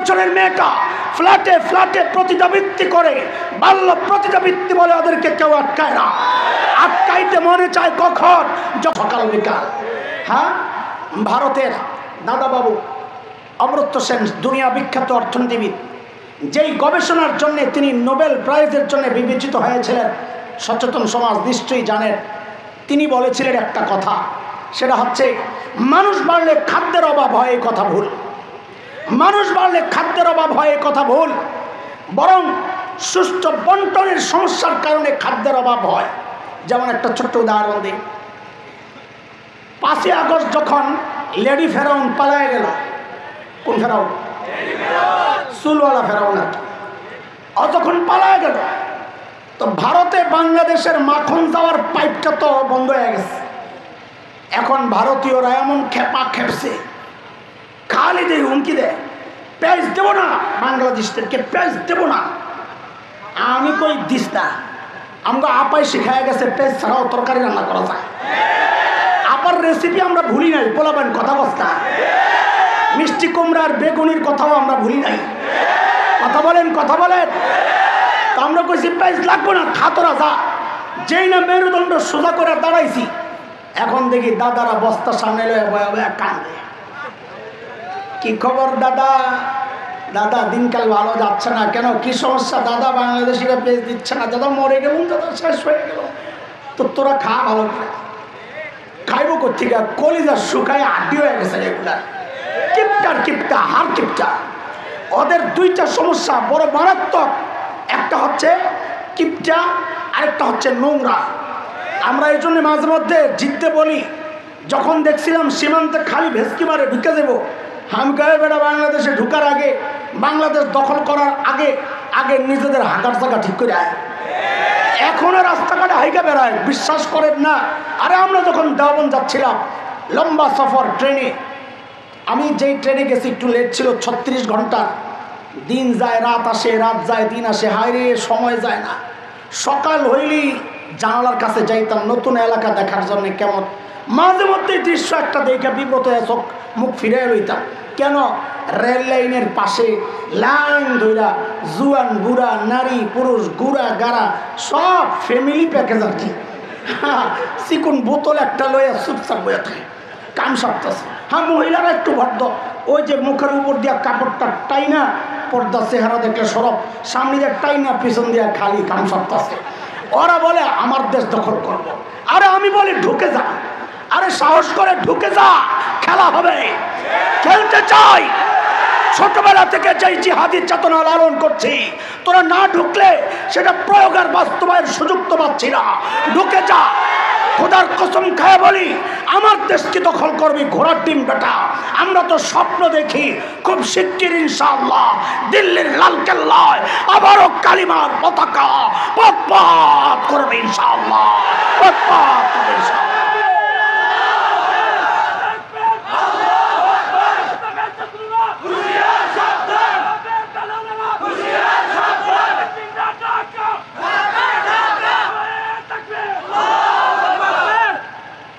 বছরের মেয়েটা ফ্ল্যাটে ফ্ল্যাটে প্রতিযোগিতা করে, বাল্য প্রতিযোগিতা বলে ওদেরকে কেউ আটকায় না। আটকাইতে মনে চায় কখন? সকাল বিকাল। হ্যাঁ, ভারতের দাদাবাবু অমর্ত্য সেন, দুনিয়া বিখ্যাত অর্থনীতিবিদ, যেই গবেষণার জন্য তিনি নোবেল প্রাইজের জন্য বিবেচিত হয়েছিলেন, সচেতন সমাজ নিশ্চয়ই জানেন। তিনি বলেছিলেন একটা কথা, সেটা হচ্ছে মানুষ বাড়লে খাদ্যের অভাব হয়, এই কথা ভুল। মানুষ বাড়লে খাদ্যের অভাব হয়, এই কথা ভুল। বরং সুষ্ঠু বন্টনের সমস্যার কারণে খাদ্যের অভাব হয়। যেমন একটা ছোট্ট উদাহরণ দিই। 5ই আগস্ট যখন লেডি ফেরাউন পালায় গেল, কোন ফেরাউন? চুলওয়ালা ফেরাউন। ও যখন পালায় গেল, তো ভারতে বাংলাদেশের মাখন যাওয়ার পাইপটা তো বন্ধ হয়ে গেছে। এখন ভারতীয়রা এমন খেপা খেপছে, খালি দেয়, হুমকি দেয়, পেঁয়াজ দেবো না, বাংলাদেশকে পেঁয়াজ দেবো না। আমি কই দিস না, আমরা আপাই শিখায় গেছে পেঁয়াজ ছাড়াও তরকারি রান্না করা যায়। আপার রেসিপি আমরা ভুলি নাই, বলাবেন কথা বস্তা। মিষ্টি কুমড়ার বেগুনির কথাও আমরা ভুলি নাই। কথা বলেন, কথা বলেন। তা আমরা কইছি পেঁয়াজ লাগবো না, খাতরা যা। যেই না মেরুদণ্ড সোজা করে দাঁড়াইছি, এখন দেখি দাদারা বস্তা সামনে লয়ে কান্দে। কি খবর দাদা? দাদা দিনকাল ভালো যাচ্ছে না কেন? কি সমস্যা দাদা? বাংলাদেশিরা পেঁয়াজ দিচ্ছে না দাদা, মরে গেলাম দাদা, শেষ হয়ে গেল। তো তোরা খা ভালো করে। খাইব কোথেকে? কলিজা শুকায় আড্ডি হয়ে গেছে রেগুলার। কিপটার কিপটা, হার কিপটা। ওদের দুইটা সমস্যা বড় মারাত্মক। একটা হচ্ছে কিপটা, আরেকটা হচ্ছে নোংরা। আমরা এই জন্য মাঝে মধ্যে জিততে বলি, যখন দেখছিলাম সীমান্তে খালি ভেসকি মারে ঢুকে দেবো, আমি কয়ে বেটা বাংলাদেশে ঢুকার আগে, বাংলাদেশ দখল করার আগে আগে নিজেদের হাঁটার জায়গা ঠিক করে আয়। এখনো রাস্তাঘাটে হাইকা বেড়ায়, বিশ্বাস করেন না। আরে আমরা যখন দেওবন্দ যাচ্ছিলাম লম্বা সফর ট্রেনে, আমি যেই ট্রেনে গেছি একটু লেট ছিল, 36 ঘন্টা। দিন যায় রাত আসে, রাত যায় দিন আসে, হায়রে সময় যায় না। সকাল হইলেই জানালার কাছে যাইতাম নতুন এলাকা দেখার জন্য। কেমন মাঝে মধ্যে দৃশ্য একটা দেখে বিব্রত চোখ মুখ ফিরে লইতাম। কেন? রেল লাইনের পাশে লাইন ধইরা জুয়ান বুড়া, নারী পুরুষ, গুড়া গাড়া সব ফ্যামিলি প্যাকেজ আর কি। চিকুন বোতল একটা লইয়া চুপচাপ বইয়া থাকে, কাম সারতেছে। হ্যাঁ, মহিলারা একটু ভদ্র, ওই যে মুখের উপর দিয়া কাপড়টা টাইনা, পর্দা চেহারা দেখলে সরব, সামনে দিয়ে টাইনা, পিছন দিয়া খালি কাম সারতেছে। ওরা বলে আমার দেশ দখল করব। আরে আমি বলি ঢুকে যা। আরে সাহস করে ঢুকে যা, খেলা হবে, খেলতে চাই। ছোটবেলা থেকে যেই জিহাদি চেতনা লালন করছি, তোরা না ঢুকলে সেটা প্রয়োগের বাস্তবায়নের সুযোগ তো পাচ্ছি না। ঢুকে যা। খোদার কসম খায় বলি, আমার দেশকে দখল করবি ঘোড়ার ডিম বেটা। আমরা তো স্বপ্ন দেখি খুব শিগগির ইনশাআল্লাহ দিল্লির লালকেল্লায় আবারও কালিমার পতাকা পথ করবে ইনশাআল্লাহ, পথ করবে ইনশাআল্লাহ।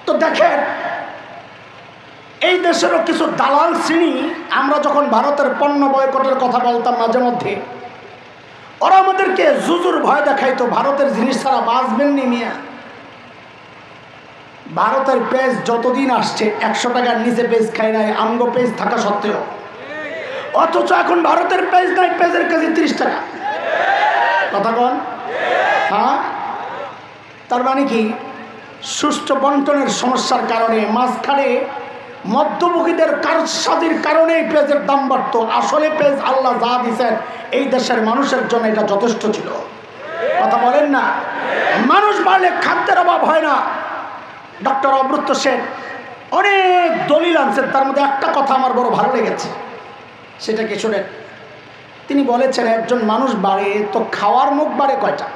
তো দেখেন, এই দেশেরও কিছু দালাল শ্রেণী, আমরা যখন ভারতের পণ্য বয়কটের কথা বলতাম মাঝে মধ্যে, ওরা আমাদেরকে জুজুর ভয় দেখাইতো, ভারতের জিনিস ছাড়া বাঁচবেন নি মিয়া। ভারতের পেজ যতদিন আসছে 100 টাকার নিচে পেজ খাই নাই, আমগো পেজ থাকা সত্ত্বেও। অথচ এখন ভারতের পেজ নাই, পেজের কেজি 30 টাকা। কথা বল। হ্যাঁ, তার মানে কি? সুষ্ঠু বন্টনের সমস্যার কারণে, মাঝখানে মধ্যভোগীদের কারসাজির কারণে পেঁয়াজের দাম বাড়ত। আসলে পেঁয়াজ আল্লাহ যা দিয়েছেন এই দেশের মানুষের জন্য এটা যথেষ্ট ছিল। কথা বলেন না? মানুষ বাড়লে খাদ্যের অভাব হয় না। ডক্টর অমর্ত্য সেন অনেক দলিল আনছেন, তার মধ্যে একটা কথা আমার বড় ভালো লেগেছে, সেটা কি শোনেন। তিনি বলেছেন একজন মানুষ বাড়ে তো খাওয়ার মুখ বাড়ে কয়টা?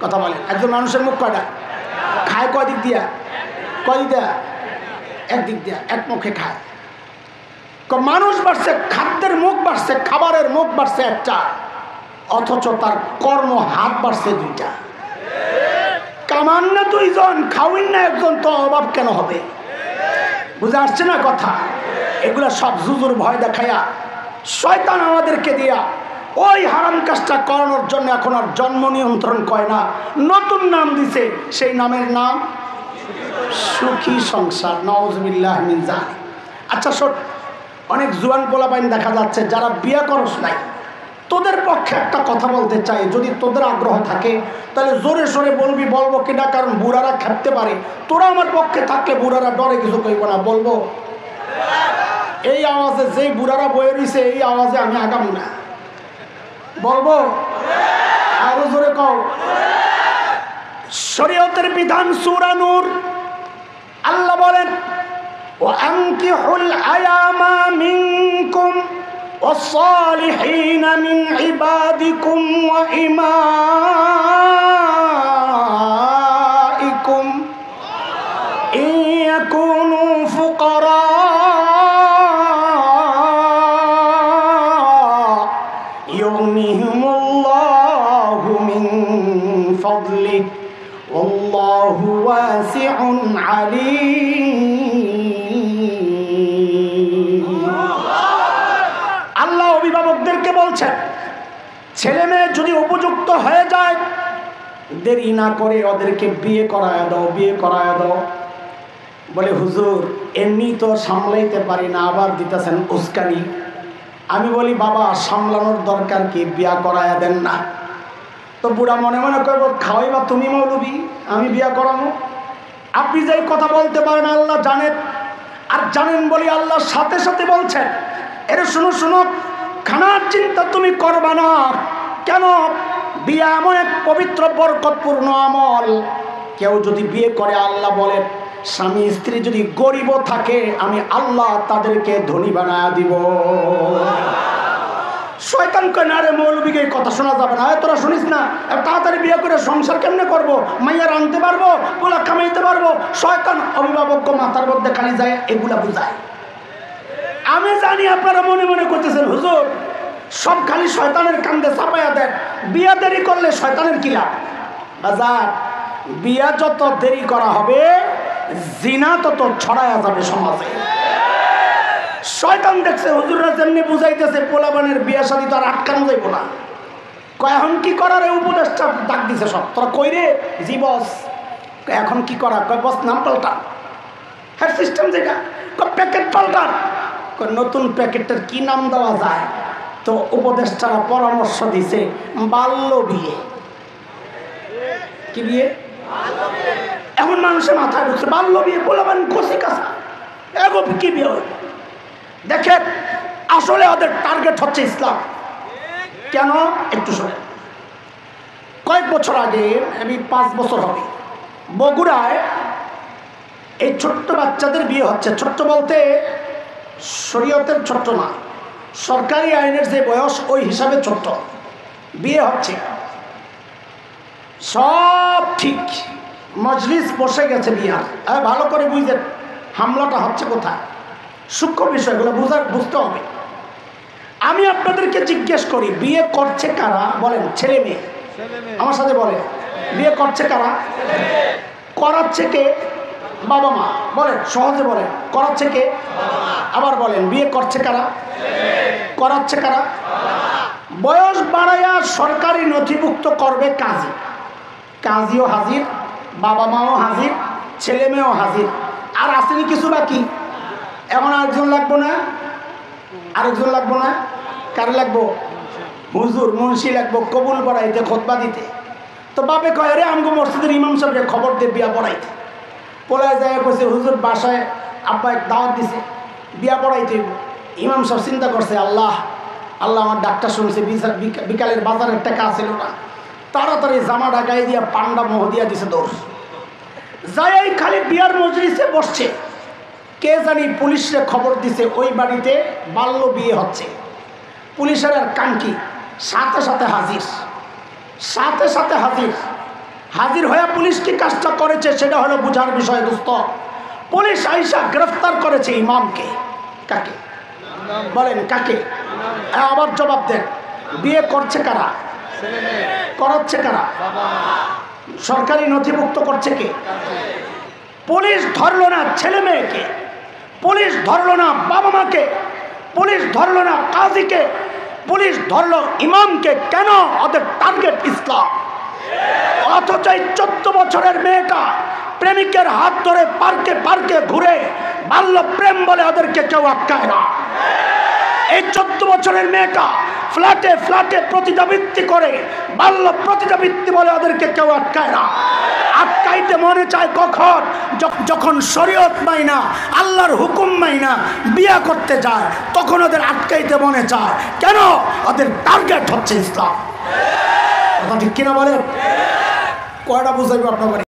কথা বলেন, একজন মানুষের মুখ কয়টা? খায় কয় দিক দিয়া? কয় দিক দিয়া? একদিক দিয়া, এক মুখে খায়। মানুষ বাড়ছে, খাদ্যের মুখ বাড়ছে, খাবারের মুখ বাড়ছে একটা, অথচ তার কর্ম হাত বাড়ছে 2টা। কামান না 2 জন, খাওয়িন না 1 জন, তো অভাব কেন হবে? বুঝে আসছে না কথা? এগুলা সব জুজুর ভয় দেখায়া শয়তান আমাদেরকে দিয়া ওই হারাম কাজটা করানোর জন্য এখন আর জন্ম নিয়ন্ত্রণ কয় না, নতুন নাম দিছে, সেই নামের নাম সুখী সংসার। নাউজুবিল্লাহ মিন যালিক। আচ্ছা শোন, অনেক জুয়ান পোলাপাইন দেখা যাচ্ছে যারা বিয়ে করস নাই, তোদের পক্ষে একটা কথা বলতে চাই, যদি তোদের আগ্রহ থাকে তাহলে জোরে সোরে বলবি। বলবো কিনা, কারণ বুড়ারা খেপতে পারে। তোরা আমার পক্ষে থাকলে বুড়ারা ডরে কিছু কইব না, বলবো। এই আওয়াজে যেই বুড়ারা বয়ে রয়েছে এই আওয়াজে আমি আগামী না, বলবো। আরো জোরে কও। শরীয়তের বিধান সূরা নূর, আল্লাহ বলেন ওয়ানকিহুল আয়ামা মিনকুম والصالحين من عبادكم وإمائكم إن يكونوا فقراء يغنيهم الله من فضله والله واسع عليم। আল্লাহ অভিভাবকদেরকে বলছেন, ছেলে মেয়ে যদি উপযুক্ত হয়ে যায় দেরি না করে ওদেরকে বিয়ে করায় দাও, বিয়ে করায় দাও। বলে হুজুর এমনি তো সামলাইতে পারি না, আবার দিতেছেন উস্কানি। আমি বলি বাবা সামলানোর দরকার কি, বিয়া করায় দেন না। তো বুড়া মনে মনে করব খাওয়াইবা তুমি মৌলবি, আমি বিয়া করাবো। আপনি যেই কথা বলতে পারেন আল্লাহ জানেন, আর জানেন বলি আল্লাহর সাথে সাথে বলছেন এর শুনো শুনো, খানার চিন্তা তুমি করবা না। কেন? বিয়ে এমন এক পবিত্র বরকতপূর্ণ আমল, কেউ যদি বিয়ে করে আল্লাহ বলেন স্বামী স্ত্রী যদি গরিব থাকে আমি আল্লাহ তাদেরকে ধনী বানায় দিব। শয়তান কয় না রে মৌলবীকে এই কথা শোনা যাবে না, তোরা শুনিস না, তাড়াতাড়ি বিয়ে করে সংসার কেমনে করবো, মাইয়ার আনতে পারবো, পোলা কামাইতে পারবো। শয়তান অভিভাবক মাথার মধ্যে খালি যায় এগুলা বুঝায়। আমি জানি আপনারা মনে মনে করতেছেন হুজুর সব খালি শয়তানের কান্দে চাপাইয়া দেন, বিয়া দেরি করলে শয়তানের কি লাভ? বাজার বিয়া যত দেরি করা হবে জিনা তত ছড়ায়া যাবে সমাজে। শয়তান দেখছে হুজুররা যেমনি বুঝাইতেছে পোলাবানের বিয়া শাদী তো আর আটকানো যাইব না। কয় এখন কি করার উপদেশটা ডাক দিছে সব, তোরা কই রে? জি বস। এখন কি করা? কয় বস নাম পাল্টা, হ্যাঁ সিস্টেম যেটা, প্যাকেট পাল্টান। নতুন প্যাকেটের কি নাম দেওয়া যায়? তো উপদেষ্টারা পরামর্শ দিছে বাল্য বিয়ে। কি বিয়ে? এখন মানুষের মাথায় ঢুকছে বাল্য বিয়ে, বলবেন কষি কাঁচা এগো কি বিয়ে হয়। দেখেন আসলে ওদের টার্গেট হচ্ছে ইসলাম। কেন? একটু শোনেন। কয়েক বছর আগে, আমি 5 বছর হবে, বগুড়ায় এই ছোট্ট বাচ্চাদের বিয়ে হচ্ছে। ছোট্ট বলতে শরীয়তের ছোট্ট না, সরকারি আইনের যে বয়স ওই হিসাবে ছোট্ট। বিয়ে হচ্ছে, সব ঠিক, মজলিস বসে গেছে বিয়ার। ভালো করে বুঝলেন হামলাটা হচ্ছে কোথায়, সূক্ষ্ম বিষয়গুলো বুঝতে হবে। আমি আপনাদেরকে জিজ্ঞেস করি বিয়ে করছে কারা? বলেন ছেলে মেয়ে, আমার সাথে বলেন বিয়ে করছে কারা? করাচ্ছে কে? বাবা মা। বলেন সহজে বলেন, করাচ্ছে কে? আবার বলেন বিয়ে করছে কারা? করাচ্ছে কারা? বয়স বাড়াইয়া সরকারি নথিভুক্ত করবে কাজী, কাজীও হাজির, বাবা মাও হাজির, ছেলে মেয়েও হাজির। আর আসেনি কিছু বাকি? এখন আরেকজন লাগবো না? আরেকজন লাগবো না? কার লাগবো? হুজুর মুন্সি লাগবো কবুল পড়াইতে, খুতবা দিতে। তো বাপে কয় রে আমগো মসজিদের ইমাম সাহেবের খবর দিয়ে বিয়া পড়াইতে। পড়ায় যায় কইছে হুজুর বাসায় আব্বা এক দাওয়াত দিছে, বিয়া পড়াইতে। ইমাম সাহেব চিন্তা করছে আল্লাহ আল্লাহ আমার ডাক্তার শুনছে, বিকালের বাজারের টাকা ছিল না, তাড়াতাড়ি জামাটা গায়ে দিয়া পান্ডা মোহ দিয়া দিছে দৌড়। যাই খালি বিয়ার মজলিসে বসছে, কে জানি পুলিশে খবর দিছে ওই বাড়িতে বাল্য বিয়ে হচ্ছে। পুলিশের আর কানকি সাথে সাথে হাজির, সাথে সাথে হাজির। হাজির হয়ে পুলিশ কি কাজটা করেছে সেটা হলো বুঝার বিষয় দোস্ত। পুলিশ আইসা গ্রেফতার করেছে ইমামকে। কাকে? বলেন কাকে? আবার জবাব দেন। বিয়ে করছে কারা? করাচ্ছে কারা? সরকারি নথিভুক্ত করছে কে? পুলিশ ধরলো না ছেলে মেয়েকে, পুলিশ ধরলো না বাবা মাকে, পুলিশ ধরলো না কাজীকে, পুলিশ ধরলো ইমামকে। কেন? ওদের টার্গেট ইসলাম। অথচ এই 14 বছরের মেয়েটা প্রেমিকের হাত ধরে পার্কে পার্কে ঘুরে বাল্য প্রেম বলে ওদেরকে কেউ আটকায় না। এই 14 বছরের মেয়েটা ফ্ল্যাটে ফ্ল্যাটে প্রতিযোগিতা করে বাল্য প্রতিযোগিতা বলে ওদেরকে কেউ আটকায় না। আটকাইতে মনে চায় কখন? যখন শরীয়ত মাইনা আল্লাহর হুকুম মাইনা বিয়ে করতে যায়, তখন ওদের আটকাইতে মনে চায়। কেন? ওদের টার্গেট হচ্ছে ইসলাম। কথা ঠিক কিনা বলেন? কয়টা বুঝাইবো আপনার?